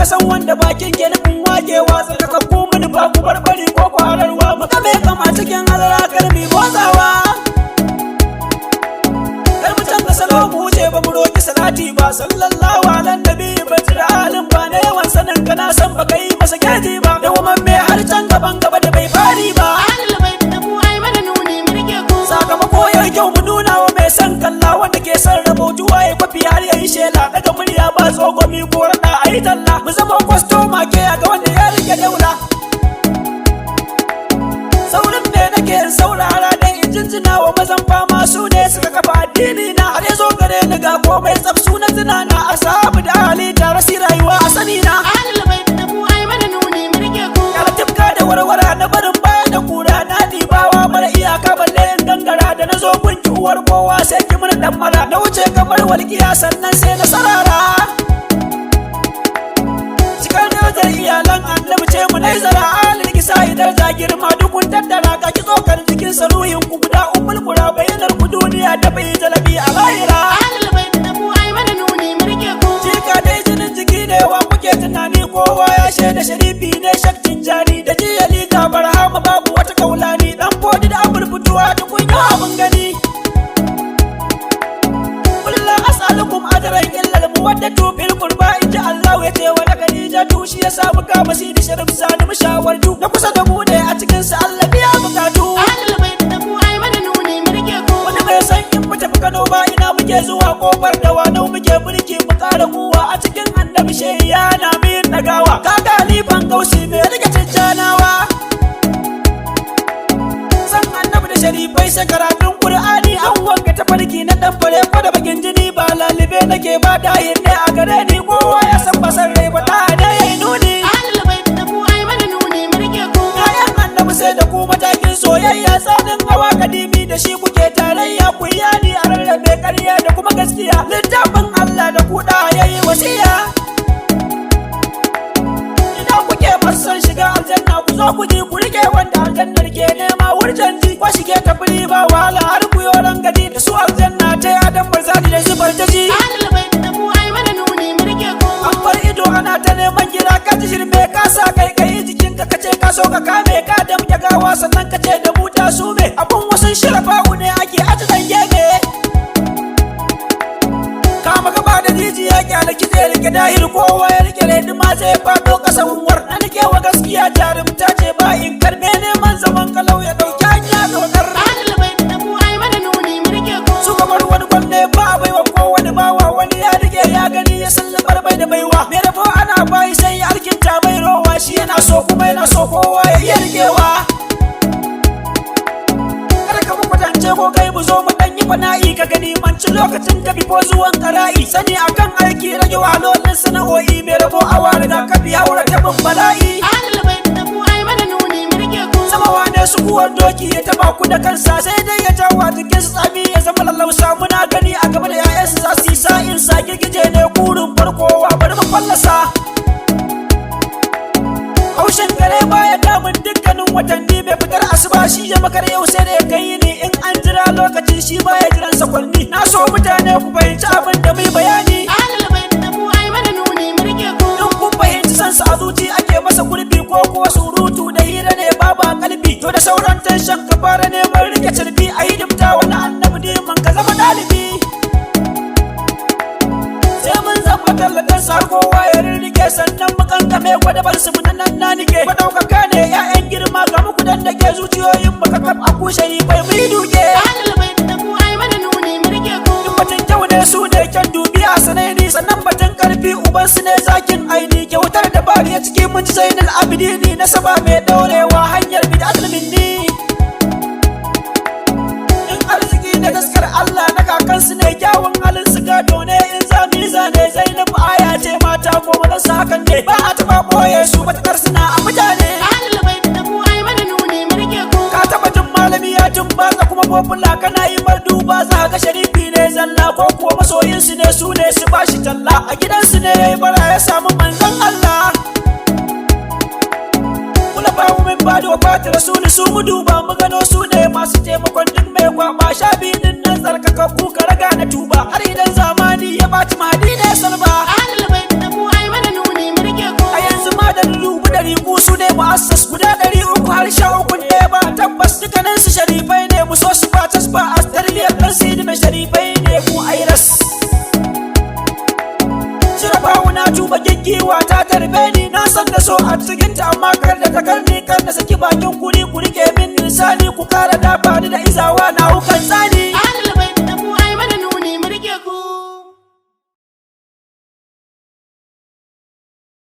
san wanda bakin ke nufin wagewa tsarkakakku mun ba ku barbari ko kwararwa mu game kama cikin hazara karmi bozawa kar mu canza salo mu wuce ba mu roki salati ba sallallahu ala nabi bai da halin ba na yawan sanin ka na san baka yi masa kyaji ba da kuma me har can gaban gaba da bai fari ba sakamako ya kyau mu nuna wa mai san kalla wanda ke son rabotuwa ya kwafi har ya yi shela daga murya ba tsogomi ko rada a yi talla mu zama kwastoma ke ga wanda ya rike daula saurin ne nake saurara dan in jinjina wa mazan fama su ne suka kafa addini na har ya zo gare ni ga komai tsafsu na tunana a sahabu da hali tare si rayuwa a sani na tifka da warwara na barin baya da kura na dibawa mara iyaka balle in gangara da na zo gunki uwar kowa sai ki mun dan mara na wuce kamar walƙiya sannan sai na sarara cikar darajar iyalan annabi ce mu nai zara alil kisa idar da girma dukun tattara ka ki tsokar jikin saruhin ku guda ummul qura bayanar ku duniya da bai jalabi a lahira jika dai jinin jiki ne wa kuke tunani kowa ya shaida sharifi ne shakkin jani da jiyali ka barhama babu wata kaulani dan fodi da abul fituwa da kunya abun gani kullu as'alukum ajran illa al-muwaddatu bil qurba inja Allah ya ce wa Khadija tu shi ya samu ka masidi sharif sani mushawarju na kusa da mu ne a cikin sa Allah biya bukatu wani bai san in mu tafi Kano ba ina muke zuwa kofar da wani muke mulki mu kara kuwa a cikin annabi shehiya na min dagawa kaga halifan gausi mai rike tijjanawa san annabi da sharifai sai karatun qur'ani an wanka ta farki na dan bare ko da bakin jini ba lalibe nake ba dahin ne a gare ni kowa ya san basar rai ba da yayi nuni kayan annabi sai da ku matakin soyayya tsanin hawa kadimi da shi kuke tarayya ku yani a rarrabe ƙarya da kuma gaskiya littafin Allah da kuɗa yayi wasiya idan kuke masan shiga aljanna ku zo ku ji ku rike wanda aljannar ke nema wurjan ji kwa shige ta fili ba wahala har ku yoran gadi da su aljanna ta adam barzani da zubar ta ji an bar ido ana ta neman gira ka ji shirme ka sa kai kai jikinka kace ka so ka kame ka damke gawa sannan kace da buta su me abun wasan shirafa'u ne ake aji dan geme kama gaba da jijiya kyale kitse rike dahir kowa ya rike redi ma zai fado kasan war na nake wa gaskiya jarumta ce ba in karbe neman zaman kalau ya dauki hanya dokar su kamar wani gwanne ba bai wa kowane bawa wani ya rike ya gani ya sallamar bai da baiwa me rabo ana bai sai ya alkinta mai rowa shi yana so kuma yana so kowa ya iya rikewa kwatance ko kai mu zo mu dan yi fana'i ka gani manci lokacin ka bifo zuwan qara'i sani akan aiki rage wahalolin sana'o'i mai rabo a wani da ka biya wura tabin bala'i sama wane su kuwan doki ya taba ku da kansa sai dai ya jawo jikin su tsami ya zama lallausa muna gani a gaba da 'ya'yansu za su yi sa'in sa girgije ne kurin farkowa bari mu fallasa haushin gare baya damun dukkanin watanni mai fitar asuba shi ya makar yau sai da ya kai ni in an jira lokacin shi baya jiran sakwanni na so mutane ku fahimci abin da mai bayani in kun fahimci sansa a zuci ake masa gurbi ko kuwa surutu da hira ne babu a kalbi to da sauran tashan ka fara neman rike cirbi a hidimta wani annabi diman ka zama dalibi sai mun zama tallatan sa kowa ya rirrike sannan mu kankame gwadabar su nan na nike madaukaka ne 'ya'yan girma ga muku dan da ke zuciyoyin baka kaf a kushe bai mu duke batun kyau ne su ne kyan dubi a sanaini sannan batun karfi uban su ne zakin aini kyautar da bari ya ciki mun ji zainal abidini na saba mai daurewa hanyar bid'atul minni in arziki da gaskar Allah na kakansu ne kyawun halin su gado ne in zami zane zainab aya ce mata ko madan su hakan ne ba a taba boye su matakar suna a mutane ka taba jin malami ya tun baza kuma popula kana yi mar duba za ga sharifi ne zalla ko kuwa masoyin su ne su ne su bashi talla a gidansu ne yayi bara ya samu manzon Allah kula ba mu min ba da wafat rasul su mudu tuba giggiwa ta tarbe ni na san da so a cikin ta amma kar da takarni kar da saki bakin kuri ku rike min lisani ku kara dafa ni da izawa na hukan tsani